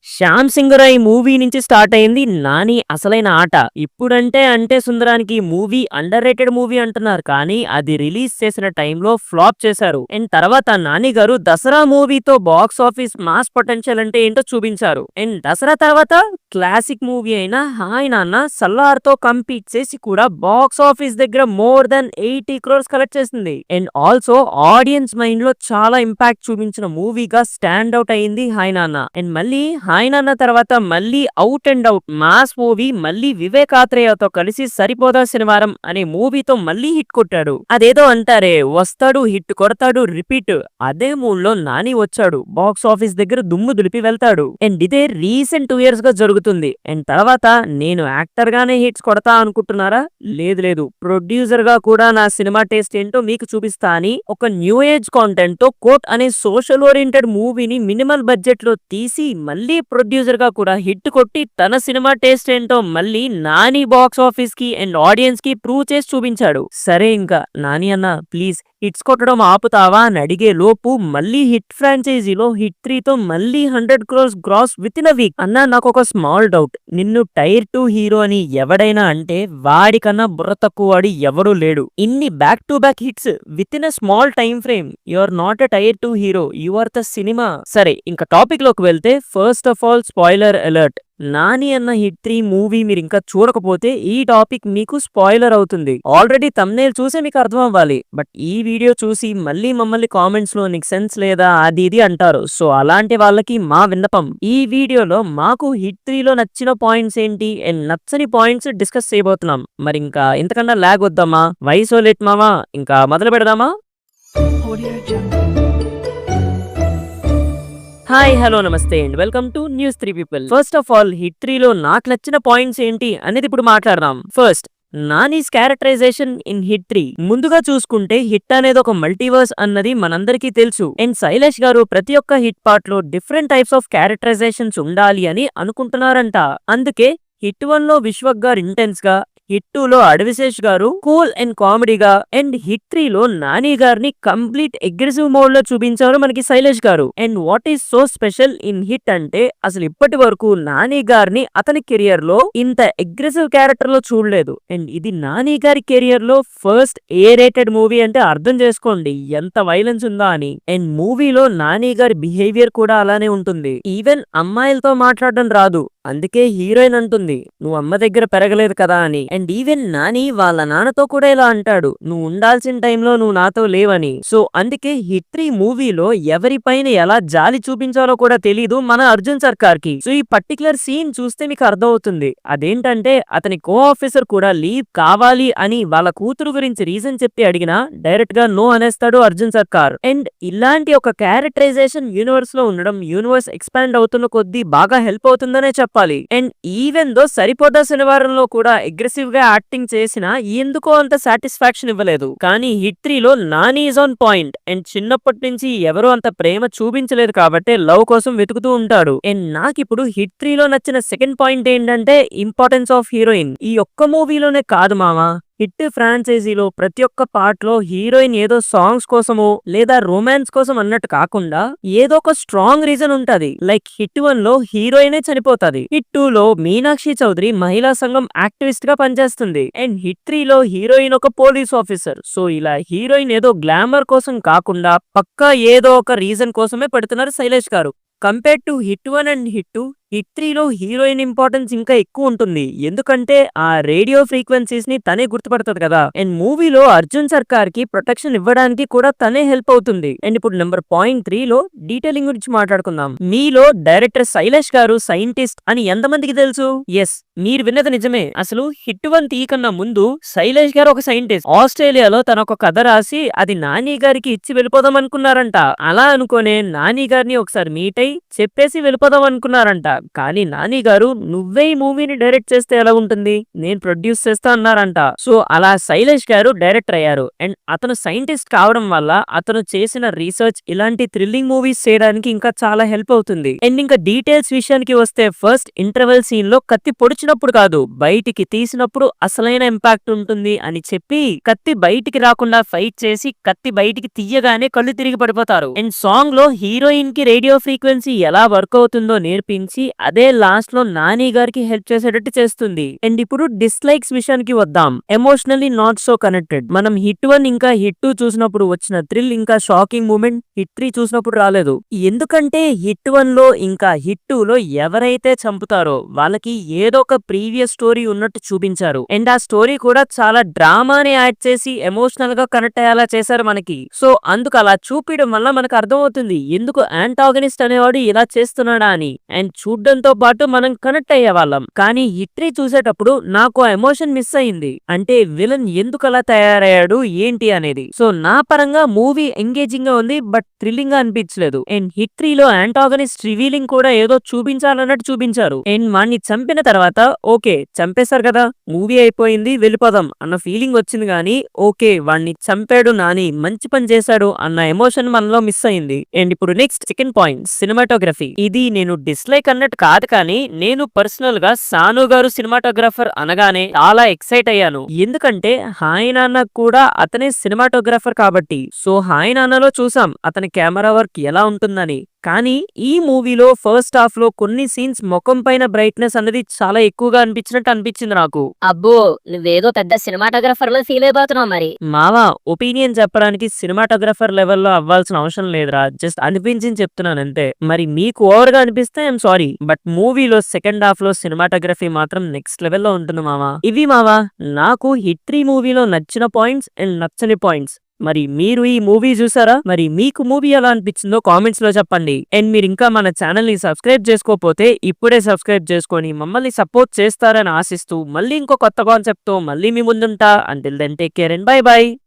Shyam Singha Roy movie నుంచి start అయింది నాని అసలైన ఆట. ఇప్పుడంటే అంటే సుందరానికి మూవీ అండర్ రేటెడ్ మూవీ అంటున్నారు, కానీ అది రిలీజ్ చేసిన టైంలో ఫ్లాప్ చేశారు. అండ్ తర్వాత నాని గారు దసరా మూవీతో బాక్స్ ఆఫీస్ మాస్ పొటెన్షియల్ అంటే ఏంటో చూపించారు. అండ్ దసరా తర్వాత క్లాసిక్ మూవీ అయిన హాయ్ నాన్న సల్లార్తో కంపీట్ చేసి కూడా బాక్స్ ఆఫీస్ దగ్గర మోర్ దెన్ 80 crores కలెక్ట్ చేసింది. అండ్ ఆల్సో ఆడియన్స్ మైండ్ లో చాలా ఇంపాక్ట్ చూపించిన మూవీగా స్టాండ్ అవుట్ అయింది హాయ్ నాన్న. అండ్ మళ్ళీ హాయ్ నాన్న తర్వాత మళ్ళీ out and out mass movie మళ్ళీ వివేక్ ఆత్రేయతో కలిసి సరిపోదా శనివారం అనే మూవీతో మళ్ళీ హిట్ కొట్టాడు. అదేదో అంటారే, వస్తాడు హిట్ కొడతాడు రిపీట్, అదే మూడ్ లో నాని వచ్చాడు, బాక్స్ ఆఫీస్ దగ్గర దుమ్ము దులిపి వెళ్తాడు. అండ్ ఇదే రీసెంట్ 2 years గా జరుగుతుంది. అండ్ తర్వాత నేను యాక్టర్ గానే హిట్స్ కొడతా అనుకుంటున్నారా? లేదు లేదు, ప్రొడ్యూసర్ గా కూడా నా సినిమా టేస్ట్ ఏంటో మీకు చూపిస్తా అని ఒక న్యూ ఏజ్ కాంటెంట్ తో కోట్ అనే సోషల్ ఓరియంటెడ్ మూవీని మినిమల్ బడ్జెట్ లో తీసి మళ్ళీ ప్రొడ్యూసర్ గా కూడా హిట్ కొట్టి తన సినిమా టేస్ట్ ఏంటో మళ్ళీ నాని బాక్స్ ఆఫీస్ కి అండ్ ఆడియన్స్ కి ప్రూవ్ చేసి చూపించాడు. సరే ఇంకా నాని అన్న ప్లీజ్ హిట్స్ కొట్టడం ఆపుతావా అని అడిగే లోపు మళ్ళీ హిట్ ఫ్రాంచైజీలో హిట్ 3తో మళ్ళీ 100 crores gross within a week. అన్నా నాకు ఒక స్మాల్ డౌట్, నిన్ను టైర్ 2 హీరో అని ఎవడైనా అంటే వాడికన్నా బుర్ర తక్కువ వాడి ఎవడూ లేడు. ఇన్ని back to back hits within a small time frame, you are not a tier 2 hero, you are the cinema. సరే ఇంకా టాపిక్ లోకి వెళ్తే, first of all spoiler alert. Nani అన్న హిట్ 3 మూవీ మీరు ఇంకా చూడకపోతే ఈ టాపిక్ మీకు స్పాయిలర్ అవుతుంది. ఆల్రెడీ థంబ్నెయిల్ చూసే మీకు అర్థం అవ్వాలి, బట్ ఈ వీడియో చూసి మళ్ళీ మమ్మల్ని కామెంట్స్ లో నీకు సెన్స్ లేదా అది ఇది అంటారు. సో అలాంటి వాళ్ళకి మా విన్నపం, ఈ వీడియోలో మాకు హిట్ 3లో నచ్చిన పాయింట్స్ ఏంటి అండ్ నచ్చని పాయింట్స్ డిస్కస్ చేయబోతున్నాం. మరి ఇంకా ఇంతకన్నా లాగ్ వద్దామా, వయసు లేట్ మామా, ఇంకా మొదలు పెడదామా? హాయ్ హలో నమస్తే and welcome to news 3 people. First of all Hit 3లో నాకు నచ్చిన పాయింట్స్ ఏంటి అనేది ఇప్పుడు మాట్లాడదాం. First, Nani's characterisation in Hit 3. ముందుగా చూసుకుంటే హిట్ అనేది ఒక మల్టీవర్స్ అన్నది మనందరికీ తెలుసు. అండ్ శైలేష్ గారు ప్రతి ఒక్క హిట్ పార్ట్ లో డిఫరెంట్ టైప్స్ ఆఫ్ క్యారెక్టరైజేషన్స్ ఉండాలి అని అనుకుంటున్నారంట. అందుకే హిట్ 1లో విశ్వక్ గారు ఇంటెన్స్ గా, హిట్ 2లో అడవిశేష్ గారు కూల్ అండ్ కామెడీగా, అండ్ హిట్ 3లో నాని గారిని కంప్లీట్ అగ్రెసివ్ మోడ్ లో చూపించారు మనకి శైలేష్ గారు. And what is so special in hit అంటే, అసలు ఇప్పటి వరకు నాని గారిని అతని కెరియర్ లో ఇంత అగ్రెసివ్ క్యారెక్టర్ లో చూడలేదు. అండ్ ఇది నాని గారి కెరియర్ లో ఫస్ట్ ఏ రేటెడ్ మూవీ అంటే అర్థం చేసుకోండి ఎంత వైలెన్స్ ఉందా అని. అండ్ మూవీలో నాని గారి బిహేవియర్ కూడా అలానే ఉంటుంది. ఈవెన్ అమ్మాయిలతో మాట్లాడడం రాదు, అందుకే హీరోయిన్ అంటుంది నువ్వు అమ్మ దగ్గర పెరగలేదు కదా అని. అండ్ ఈవెన్ నాని వాళ్ళ నాన్నతో కూడా ఇలా అంటాడు, నువ్వు ఉండాల్సిన టైంలో నువ్వు నాతో లేవని. సో అందుకే హిట్ 3 మూవీలో ఎవరిపైన ఎలా జాలి చూపించాలో కూడా తెలీదు మన అర్జున్ సర్కార్ కి. సో ఈ పర్టికులర్ సీన్ చూస్తే మీకు అర్థం అవుతుంది. అదేంటంటే అతని కో ఆఫీసర్ కూడా లీవ్ కావాలి అని వాళ్ళ కూతురు గురించి రీజన్ చెప్పి అడిగినా డైరెక్ట్ గా నో అనేస్తాడు అర్జున్ సర్కార్. అండ్ ఇలాంటి ఒక క్యారెక్టరైజేషన్ యూనివర్స్ లో ఉండడం యూనివర్స్ ఎక్స్పాండ్ అవుతున్న కొద్దీ బాగా హెల్ప్ అవుతుందనే చెప్పాలి. అండ్ ఈవెన్ దో సరిపోదా శనివారంలో కూడా అగ్రెసివ్ గా యాక్టింగ్ చేసినా ఎందుకో అంత సాటిస్ఫాక్షన్ ఇవ్వలేదు. కానీ హిట్ 3లో Nani is on point. And చిన్నప్పటి నుంచి ఎవరో అంత ప్రేమ చూపించలేదు కాబట్టి లవ్ కోసం వెతుకుతూ ఉంటాడు. అండ్ నాకిప్పుడు హిట్ 3లో నచ్చిన సెకండ్ పాయింట్ ఏంటంటే ఇంపార్టెన్స్ ఆఫ్ హీరోయిన్. ఈ ఒక్క మూవీలోనే కాదు మామా, హిట్ ఫ్రాంచైజీలో ప్రతి ఒక్క పార్ట్ లో హీరోయిన్ ఏదో సాంగ్స్ కోసమో లేదా రొమాన్స్ కోసం అన్నట్టు కాకుండా ఏదో ఒక స్ట్రాంగ్ రీజన్ ఉంటది. లైక్ హిట్ 1లో హీరోయినే చనిపోతాది, హిట్ 2లో మీనాక్షి చౌదరి మహిళా సంఘం యాక్టివిస్ట్ గా పనిచేస్తుంది, అండ్ హిట్ 3లో హీరోయిన్ ఒక పోలీస్ ఆఫీసర్. సో ఇలా హీరోయిన్ ఏదో గ్లామర్ కోసం కాకుండా పక్కా ఏదో ఒక రీజన్ కోసమే పెడుతున్నారు శైలేష్ గారు. Compare to Hit 1 and Hit 2, Hit 3లో హీరోయిన్ ఇంపార్టెన్స్ ఇంకా ఎక్కువ ఉంటుంది, ఎందుకంటే ఆ రేడియో ఫ్రీక్వెన్సీస్ ని తనే గుర్తుపడుతుంది కదా. అండ్ మూవీలో అర్జున్ సర్కార్ కి ప్రొటెక్షన్ ఇవ్వడానికి కూడా తనే హెల్ప్ అవుతుంది. అండ్ ఇప్పుడు నెంబర్ పాయింట్ 3లో డీటెయిలింగ్ గురించి మాట్లాడుకుందాం. మీలో డైరెక్టర్ శైలేష్ గారు సైంటిస్ట్ అని ఎంతమందికి తెలుసు? ఎస్, మీరు విన్నది నిజమే. అసలు హిట్ 1 తీయకన్నా ముందు శైలేష్ గారు ఒక సైంటిస్ట్. ఆస్ట్రేలియాలో తన ఒక కథ రాసి అది నాని గారికి ఇచ్చి వెళ్ళిపోదాం అనుకున్నారంట. అలా అనుకోనే నాని గారిని ఒకసారి మీట్ అయి చెప్పేసి వెళ్ళిపోదాం అనుకున్నారంట. కానీ నాని గారు నువ్వే ఈ మూవీని డైరెక్ట్ చేస్తే ఎలా ఉంటుంది, నేను ప్రొడ్యూస్ చేస్తా అన్నారంట. సో అలా శైలేష్ గారు డైరెక్టర్ అయ్యారు. అండ్ అతను సైంటిస్ట్ కావడం వల్ల అతను చేసిన రీసెర్చ్ ఇలాంటి థ్రిల్లింగ్ మూవీస్ చేయడానికి ఇంకా చాలా హెల్ప్ అవుతుంది. అండ్ ఇంకా డీటెయిల్స్ విషయానికి వస్తే, ఫస్ట్ ఇంటర్వెల్ సీన్ లో కత్తి పొడిచినప్పుడు కాదు, బయటికి తీసినప్పుడు అసలైన ఇంపాక్ట్ ఉంటుంది అని చెప్పి కత్తి బయటికి రాకుండా ఫైట్ చేసి కత్తి బయటికి తీయగానే కళ్ళు తిరిగి పడిపోతారు. అండ్ సాంగ్ లో హీరోయిన్ కి రేడియో ఫ్రీక్వెన్సీ ఎలా వర్క్ అవుతుందో నేర్పించి అదే లాస్ట్ లో నాని గారికి హెల్ప్ చేసేటట్టు చేస్తుంది. అండ్ ఇప్పుడు డిస్లైక్స్ విషయానికి వద్దాం. Emotionally not so connected. మనం హిట్ 1 ఇంకా హిట్ 2 చూసినప్పుడు వచ్చిన థ్రిల్ ఇంకా షాకింగ్ మూమెంట్ హిట్ 3 చూసినప్పుడు రాలేదు. ఎందుకంటే హిట్ 1 లో ఇంకా హిట్ 2 లో ఎవరైతే చంపుతారో వాళ్ళకి ఏదో ఒక ప్రీవియస్ స్టోరీ ఉన్నట్టు చూపించారు. అండ్ ఆ స్టోరీ కూడా చాలా డ్రామాని యాడ్ చేసి ఎమోషనల్ గా కనెక్ట్ అయ్యేలా చేశారు మనకి. సో అందుకు అలా చూపించడం వల్ల మనకు అర్థమవుతుంది ఎందుకు యాంటాగనిస్ట్ అనేవాడు ఇలా చేస్తున్నాడా అని. అండ్ చూడడంతో పాటు మనం కనెక్ట్ అయ్యే వాళ్ళం. కానీ హిట్ 3 చూసేటప్పుడు నాకు ఆ ఎమోషన్ మిస్ అయింది. అంటే విలన్ ఎందుకు అలా తయారయ్యాడు ఏంటి అనేది. సో నా పరంగా మూవీ ఎంగేజింగ్ గా ఉంది బట్ థ్రిల్లింగ్ గా అనిపించలేదు. అండ్ హిట్ 3 లో యాంటాగనిస్ట్ రివీలింగ్ కూడా ఏదో చూపించాలన్నట్టు చూపించారు. అండ్ వాణ్ణి చంపిన తర్వాత ఓకే చంపేశారు కదా మూవీ అయిపోయింది వెళ్ళిపోదాం అన్న ఫీలింగ్ వచ్చింది కానీ ఓకే వాణ్ణి చంపాడు నాని మంచి పని చేశాడు అన్న ఎమోషన్ మనలో మిస్ అయింది. అండ్ ఇప్పుడు నెక్స్ట్ సెకండ్ పాయింట్ సినిమాటోగ్రఫీ. ఇది నేను డిస్లైక్ అన్నట్టు కాదు కానీ నేను పర్సనల్ గా సాను గారు సినిమాటోగ్రాఫర్ అనగానే చాలా ఎక్సైట్ అయ్యాను. ఎందుకంటే హాయ్ నాన్న కూడా అతనే సినిమాటోగ్రాఫర్ కాబట్టి. సో హాయ్ నాన్నలో చూసాం అతని కెమెరా వర్క్ ఎలా ఉంటుందని. కానీ ఈ మూవీలో ఫస్ట్ హాఫ్ లో కొన్ని సీన్స్ ముఖం పైన బ్రైట్నెస్ అనేది చాలా ఎక్కువగా అనిపించినట్టు అనిపించింది నాకు. అబ్బో నువ్వేదో పెద్ద సినిమాటోగ్రఫర్ లో ఫీల్ అయిపోతున్నావు మరి. మావా ఒపీనియన్ చెప్పడానికి సినిమాటోగ్రఫర్ లెవెల్లో అవ్వాల్సిన అవసరం లేదురా, జస్ట్ అనిపించింది చెప్తున్నాను అంతే. మరి మీకు ఓవర్ గా అనిపిస్తే ఐఎమ్ సారీ బట్ మూవీలో సెకండ్ హాఫ్ లో సినిమాటోగ్రఫీ మాత్రం నెక్స్ట్ లెవెల్లో ఉంటుంది మావా. ఇవి మావా నాకు హిట్ 3 మూవీలో నచ్చిన పాయింట్స్ అండ్ నచ్చని పాయింట్స్. మరి మీరు ఈ మూవీ చూసారా? మరి మీకు మూవీ ఎలా అనిపించిందో కామెంట్స్ లో చెప్పండి. అండ్ మీరు ఇంకా మన ఛానల్ ని సబ్స్క్రైబ్ చేసుకోకపోతే ఇప్పుడే సబ్స్క్రైబ్ చేసుకొని మమ్మల్ని సపోర్ట్ చేస్తారని ఆశిస్తూ మళ్ళీ ఇంకో కొత్త కాన్సెప్ట్ తో మళ్ళీ మీ ముందుంటా. Until then take care and bye by.